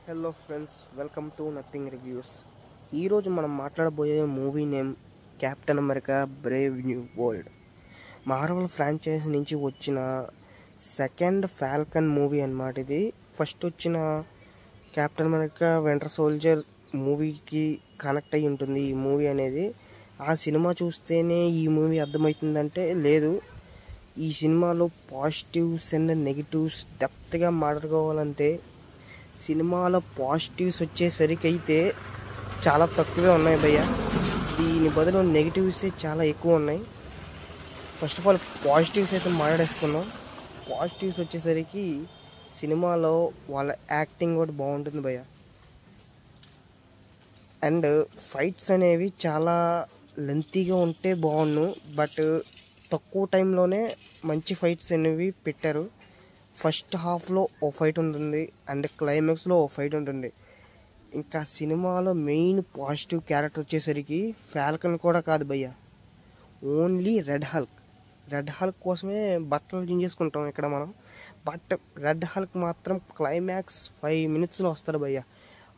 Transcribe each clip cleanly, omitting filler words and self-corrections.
Hello friends, welcome to nothing reviews. ఈరోజు మనం మాట్లాడబోయే movie name Captain America brave new world. Marvel franchise నుంచి వచ్చిన సెకండ్ ఫాల్కన్ మూవీ అన్నమాట. ఇది ఫస్ట్ వచ్చిన కెప్టెన్ అమెరికా వింటర్ సోల్జర్ మూవీకి కనెక్ట్ అయి ఉంటుంది ఈ మూవీ అనేది. ఆ సినిమా చూస్తేనే ఈ మూవీ అర్థమవుతుందంటే లేదు. ఈ సినిమాలో పాజిటివ్స్ అండ్ నెగిటివ్స్ డెప్త్గా మాట్లాడుకోవాలంటే సినిమాలో పాజిటివ్స్ వచ్చేసరికి అయితే చాలా తక్కువే ఉన్నాయి భయ్య. దీని బదులు నెగిటివ్స్ చాలా ఎక్కువ ఉన్నాయి. ఫస్ట్ ఆఫ్ ఆల్ పాజిటివ్స్ అయితే మాట్లాడేసుకున్నాం. పాజిటివ్స్ వచ్చేసరికి సినిమాలో వాళ్ళ యాక్టింగ్ కూడా బాగుంటుంది భయ్య. అండ్ ఫైట్స్ అనేవి చాలా లెంతీగా ఉంటే బాగుండు, బట్ తక్కువ టైంలోనే మంచి ఫైట్స్ అనేవి పెట్టారు. ఫస్ట్ హాఫ్లో ఓ ఫైట్ ఉంటుంది అండ్ క్లైమాక్స్లో ఓ ఫైట్ ఉంటుంది. ఇంకా సినిమాలో మెయిన్ పాజిటివ్ క్యారెక్టర్ వచ్చేసరికి ఫాల్కన్ కూడా కాదు భయ్య, only red Hulk. Red Hulk కోసమే బట్టలు చించేసుకుంటాం ఇక్కడ మనం. బట్ రెడ్ హల్క్ మాత్రం క్లైమాక్స్ 5 minutesలో వస్తారు భయ్య.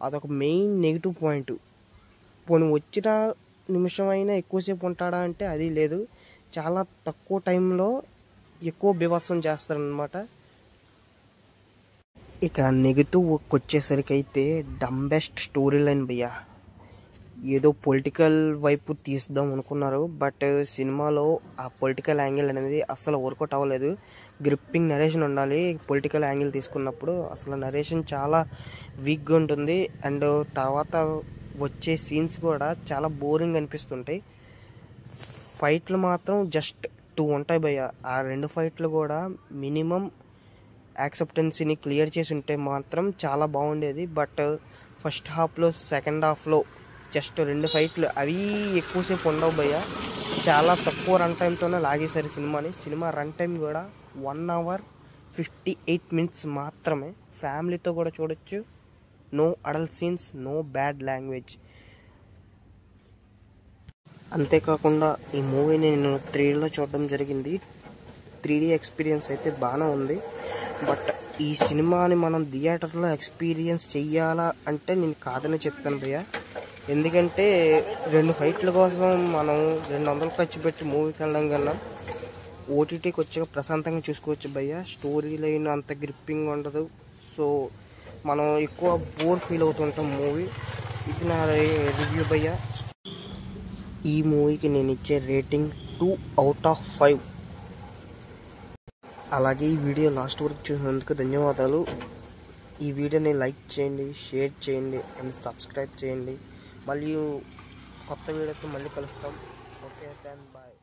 అదొక మెయిన్ నెగిటివ్ పాయింట్. పోనీ వచ్చిన నిమిషం అయినా ఎక్కువసేపు ఉంటాడా అంటే అది లేదు. చాలా తక్కువ టైంలో ఎక్కువ బీభత్సం చేస్తారనమాట. ఇక నెగిటివ్ వచ్చేసరికి అయితే డంబెస్ట్ స్టోరీ లైన్ భయ్య. ఏదో పొలిటికల్ వైపు తీద్దాం అనుకున్నారు, బట్ సినిమాలో ఆ పొలిటికల్ యాంగిల్ అనేది అస్సలు వర్కౌట్ అవ్వలేదు. గ్రిప్పింగ్ నరేషన్ ఉండాలి పొలిటికల్ యాంగిల్ తీసుకున్నప్పుడు. అసలు నరేషన్ చాలా వీక్గా ఉంటుంది అండ్ తర్వాత వచ్చే సీన్స్ కూడా చాలా బోరింగ్ అనిపిస్తుంటాయి. ఫైట్లు మాత్రం జస్ట్ 2 ఉంటాయి భయ్య. ఆ 2 ఫైట్లు కూడా మినిమం యాక్సెప్టెన్సీని క్లియర్ చేసి ఉంటే మాత్రం చాలా బాగుండేది. బట్ ఫస్ట్ హాఫ్లో సెకండ్ హాఫ్లో జస్ట్ 2 ఫైట్లు అవి ఎక్కువసేపు ఉండవు భయ్య. చాలా తక్కువ రన్ టైంతోనే లాగేశారు సినిమాని. సినిమా రన్ టైం కూడా 1 hour 58 minutes మాత్రమే. ఫ్యామిలీతో కూడా చూడొచ్చు. No adult scenes, no bad language. అంతేకాకుండా ఈ మూవీని నేను 3Dలో చూడడం జరిగింది. 3D ఎక్స్పీరియన్స్ అయితే బాగానే ఉంది. బట్ ఈ సినిమాని మనం థియేటర్లో ఎక్స్పీరియన్స్ చెయ్యాలా అంటే నేను కాదని చెప్తాను భయ్య. ఎందుకంటే 2 ఫైట్ల కోసం మనం 200 ఖర్చు పెట్టి మూవీకి వెళ్ళడం కన్నా ఓటీటీకి వచ్చాక ప్రశాంతంగా చూసుకోవచ్చు భయ్య. స్టోరీ లైన్ అంత గ్రిప్పింగ్ ఉండదు, సో మనం ఎక్కువ బోర్ ఫీల్ అవుతుంటాం మూవీ. ఇది నా రివ్యూ భయ్య. ఈ మూవీకి నేను ఇచ్చే రేటింగ్ 2 out of 5. అలాగే ఈ వీడియో లాస్ట్ వరకు చూసినందుకు ధన్యవాదాలు. ఈ వీడియోని లైక్ చేయండి, షేర్ చేయండి అండ్ సబ్స్క్రైబ్ చేయండి. మళ్ళీ కొత్త వీడియోతో మళ్ళీ కలుస్తాం. Okay, bye.